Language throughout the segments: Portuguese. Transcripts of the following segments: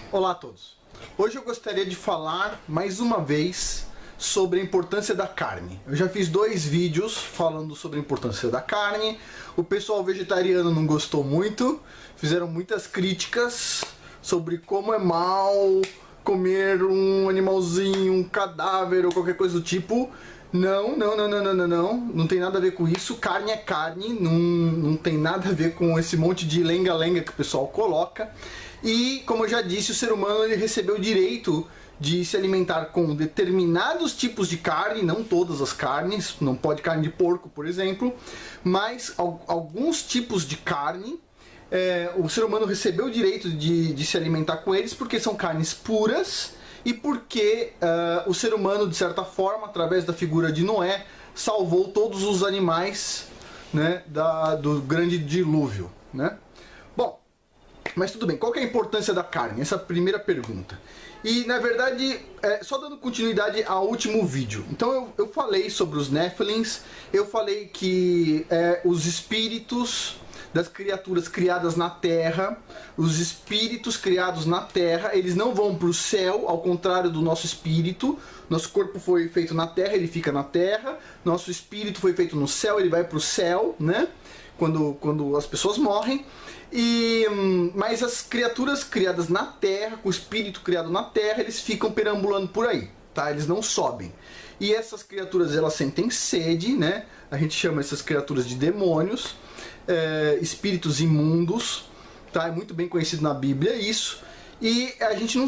Olá a todos. Hoje eu gostaria de falar mais uma vez sobre a importância da carne. Eu já fiz 2 vídeos falando sobre a importância da carne. O pessoal vegetariano não gostou muito, fizeram muitas críticas sobre como é mal comer um animalzinho, um cadáver ou qualquer coisa do tipo. Não tem nada a ver com isso. Carne é carne, não tem nada a ver com esse monte de lenga-lenga que o pessoal coloca. E, como eu já disse, o ser humano ele recebeu o direito de se alimentar com determinados tipos de carne, não todas as carnes, não pode carne de porco, por exemplo, mas alguns tipos de carne, o ser humano recebeu o direito de se alimentar com eles porque são carnes puras e porque o ser humano, de certa forma, através da figura de Noé, salvou todos os animais, né, do grande dilúvio, né? Bom, mas tudo bem, qual que é a importância da carne? Essa é a primeira pergunta. E na verdade, só dando continuidade ao último vídeo. Então eu falei sobre os Nephilims, eu falei que os espíritos das criaturas criadas na Terra, os espíritos criados na Terra, eles não vão para o céu, ao contrário do nosso espírito. Nosso corpo foi feito na Terra, ele fica na Terra. Nosso espírito foi feito no céu, ele vai para o céu, né? Quando as pessoas morrem. Mas as criaturas criadas na Terra, com o espírito criado na Terra, eles ficam perambulando por aí, tá? Eles não sobem. E essas criaturas, elas sentem sede, né? A gente chama essas criaturas de demônios, espíritos imundos, tá? É muito bem conhecido na Bíblia isso. E a gente não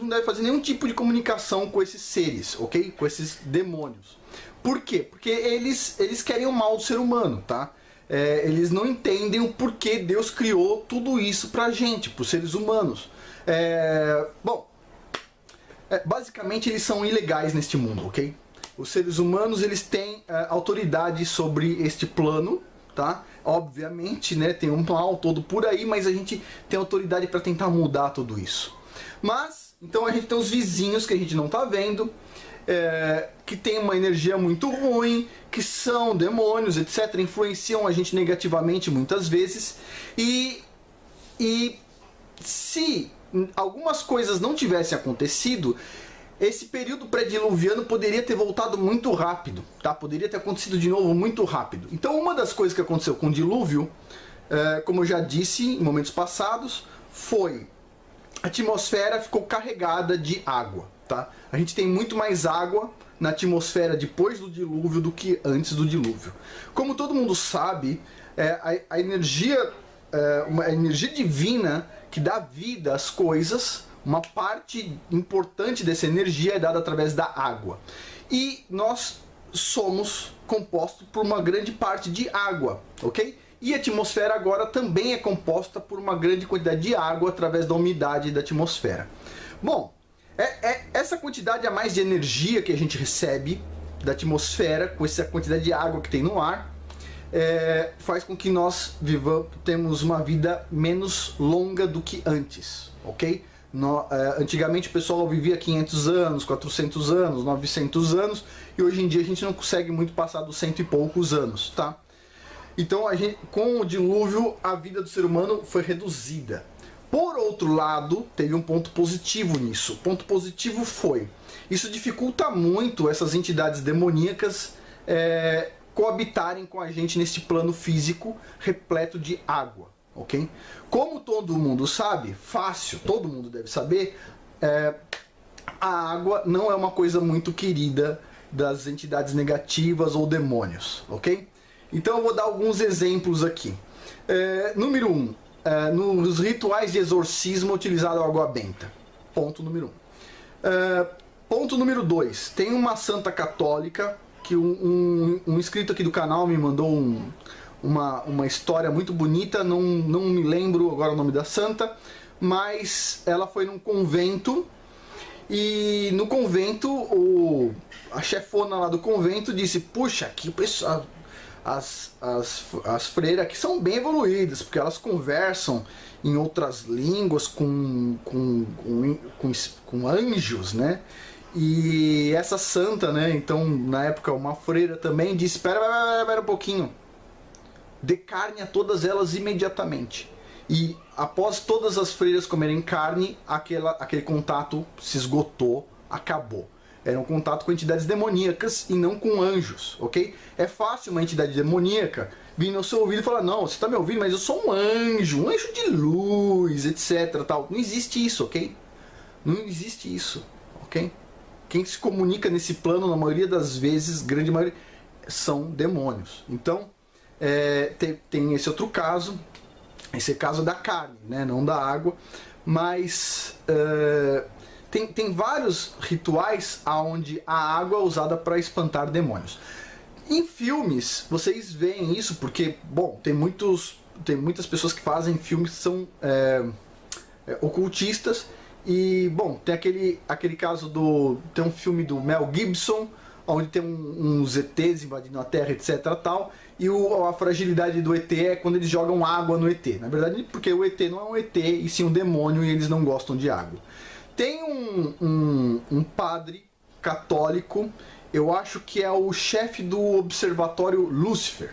deve fazer nenhum tipo de comunicação com esses seres, ok? Com esses demônios. Por quê? Porque eles querem o mal do ser humano, tá? Eles não entendem o porquê Deus criou tudo isso pra gente, pros seres humanos. Basicamente eles são ilegais neste mundo, ok? Os seres humanos, eles têm autoridade sobre este plano, tá? Obviamente, né, tem um mal todo por aí, mas a gente tem autoridade para tentar mudar tudo isso. Mas, então a gente tem os vizinhos que a gente não tá vendo, que tem uma energia muito ruim, que são demônios, etc., influenciam a gente negativamente muitas vezes, e se algumas coisas não tivessem acontecido, esse período pré-diluviano poderia ter voltado muito rápido, tá? Poderia ter acontecido de novo muito rápido. Então uma das coisas que aconteceu com o dilúvio, como eu já disse em momentos passados, foi a atmosfera ficou carregada de água, tá? A gente tem muito mais água na atmosfera depois do dilúvio do que antes do dilúvio. Como todo mundo sabe, a energia divina que dá vida às coisas, uma parte importante dessa energia é dada através da água. E nós somos compostos por uma grande parte de água, ok? E a atmosfera agora também é composta por uma grande quantidade de água através da umidade da atmosfera. Bom, essa quantidade a mais de energia que a gente recebe da atmosfera, com essa quantidade de água que tem no ar, faz com que nós temos uma vida menos longa do que antes, ok? Antigamente o pessoal vivia 500 anos, 400 anos, 900 anos, e hoje em dia a gente não consegue muito passar dos 100 e poucos anos, tá? Então com o dilúvio a vida do ser humano foi reduzida. Por outro lado, teve um ponto positivo nisso. O ponto positivo foi, isso dificulta muito essas entidades demoníacas coabitarem com a gente neste plano físico repleto de água, ok? Como todo mundo sabe, fácil, todo mundo deve saber, a água não é uma coisa muito querida das entidades negativas ou demônios, ok? Então eu vou dar alguns exemplos aqui. Número 1. Nos rituais de exorcismo utilizado a água benta. Ponto número 1. Ponto número 2. Tem uma santa católica que um inscrito aqui do canal me mandou uma história muito bonita, não me lembro agora o nome da santa, mas ela foi num convento e no convento a chefona lá do convento disse: puxa, aqui o pessoal, as freiras aqui são bem evoluídas, porque elas conversam em outras línguas com anjos, né? E essa santa, né, então na época uma freira também disse: espera um pouquinho, dê carne a todas elas imediatamente. E após todas as freiras comerem carne, aquele contato se esgotou, acabou. Era um contato com entidades demoníacas e não com anjos, ok? É fácil uma entidade demoníaca vir no seu ouvido e falar: não, você está me ouvindo, mas eu sou um anjo de luz, etc. Tal. Não existe isso, ok? Não existe isso, ok? Quem se comunica nesse plano, na maioria das vezes, grande maioria, são demônios. Então, tem esse outro caso, esse caso da carne, né? Não da água, mas tem vários rituais onde a água é usada para espantar demônios. Em filmes, vocês veem isso porque, bom, tem muitas pessoas que fazem filmes que são ocultistas. E, bom, tem aquele caso tem um filme do Mel Gibson, onde tem uns ETs invadindo a Terra, etc. tal, e a fragilidade do ET é quando eles jogam água no ET. Na verdade, porque o ET não é um ET, e sim um demônio, e eles não gostam de água. Tem um padre católico, eu acho que é o chefe do observatório Lúcifer.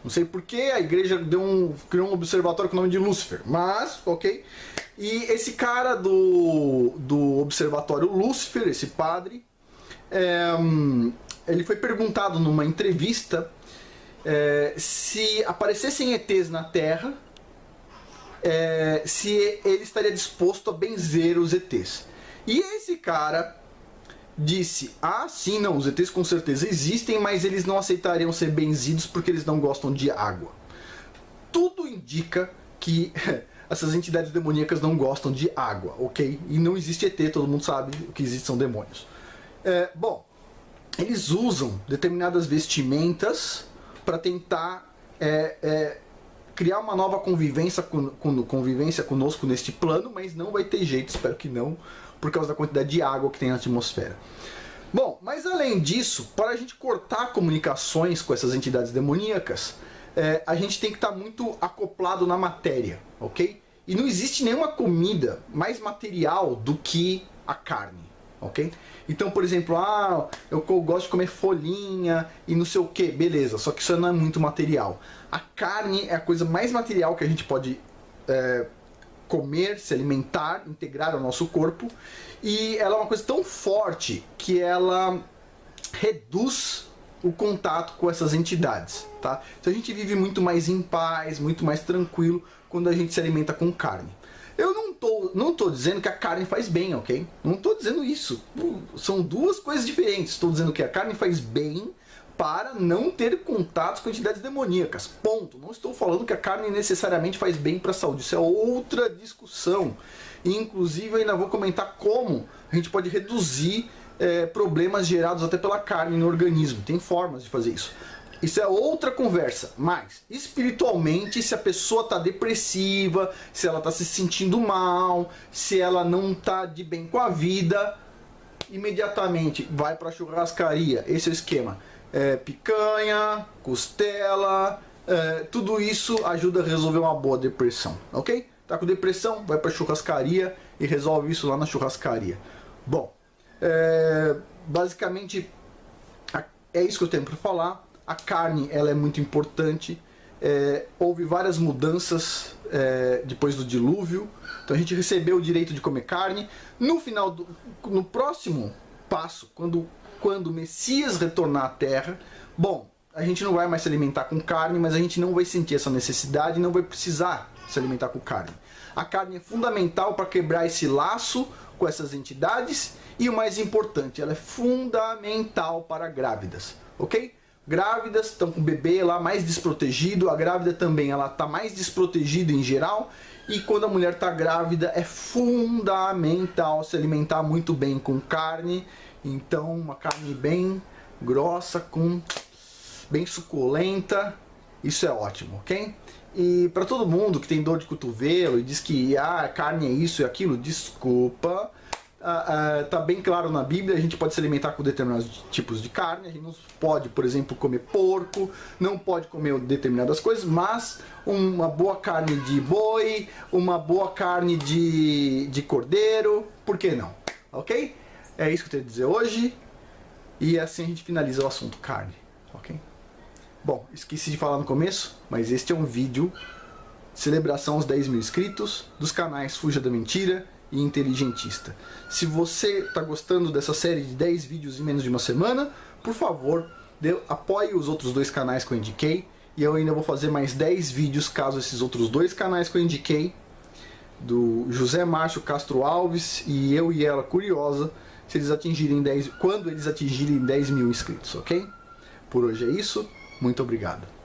Não sei porque a igreja criou um observatório com o nome de Lúcifer, mas, ok. E esse cara do observatório Lúcifer, esse padre, ele foi perguntado numa entrevista se aparecessem ETs na Terra, se ele estaria disposto a benzer os ETs. E esse cara disse: ah, sim, não, os ETs com certeza existem, mas eles não aceitariam ser benzidos porque eles não gostam de água. Tudo indica que essas entidades demoníacas não gostam de água, ok? E não existe ET, todo mundo sabe, o que existe são demônios. Bom, eles usam determinadas vestimentas para tentar criar uma nova convivência conosco neste plano, mas não vai ter jeito, espero que não, por causa da quantidade de água que tem na atmosfera. Bom, mas além disso, para a gente cortar comunicações com essas entidades demoníacas, a gente tem que estar muito acoplado na matéria, ok? E não existe nenhuma comida mais material do que a carne, ok? Então, por exemplo, eu gosto de comer folhinha e não sei o que, beleza, só que isso não é muito material. A carne é a coisa mais material que a gente pode comer, se alimentar, integrar ao nosso corpo, e ela é uma coisa tão forte que ela reduz o contato com essas entidades, tá? Então a gente vive muito mais em paz, muito mais tranquilo quando a gente se alimenta com carne. Eu não tô dizendo que a carne faz bem, ok? Não estou dizendo isso. São duas coisas diferentes. Estou dizendo que a carne faz bem para não ter contatos com entidades demoníacas. Ponto. Não estou falando que a carne necessariamente faz bem para a saúde. Isso é outra discussão. E, inclusive, eu ainda vou comentar como a gente pode reduzir problemas gerados até pela carne no organismo. Tem formas de fazer isso. Isso é outra conversa, mas espiritualmente, se a pessoa está depressiva, se ela está se sentindo mal, se ela não está de bem com a vida, imediatamente vai para a churrascaria. Esse é o esquema. Picanha, costela, tudo isso ajuda a resolver uma boa depressão, ok? Tá com depressão, vai para a churrascaria e resolve isso lá na churrascaria. Bom, basicamente é isso que eu tenho para falar. A carne, ela é muito importante. Houve várias mudanças depois do dilúvio. Então a gente recebeu o direito de comer carne. No próximo passo, quando o Messias retornar à Terra, bom, a gente não vai mais se alimentar com carne, mas a gente não vai sentir essa necessidade e não vai precisar se alimentar com carne. A carne é fundamental para quebrar esse laço com essas entidades e, o mais importante, ela é fundamental para grávidas, ok? Grávidas estão com o bebê lá mais desprotegido, a grávida também ela está mais desprotegida em geral, e quando a mulher está grávida é fundamental se alimentar muito bem com carne. Então uma carne bem grossa, bem suculenta, isso é ótimo, ok? E para todo mundo que tem dor de cotovelo e diz que carne é isso e aquilo, desculpa. Tá bem claro na Bíblia, a gente pode se alimentar com determinados tipos de carne, a gente não pode, por exemplo, comer porco, não pode comer determinadas coisas, mas uma boa carne de boi, uma boa carne de cordeiro, por que não? Ok? É isso que eu tenho a dizer hoje, e assim a gente finaliza o assunto carne, ok? Bom, esqueci de falar no começo, mas este é um vídeo celebração aos 10 mil inscritos, dos canais Fuja da Mentira e Inteligentista. Se você está gostando dessa série de 10 vídeos em menos de uma semana, por favor, apoie os outros 2 canais que eu indiquei, e eu ainda vou fazer mais 10 vídeos caso esses outros 2 canais que eu indiquei, do José Márcio Castro Alves e Eu e Ela Curiosa, se eles atingirem quando eles atingirem 10 mil inscritos, ok? Por hoje é isso, muito obrigado.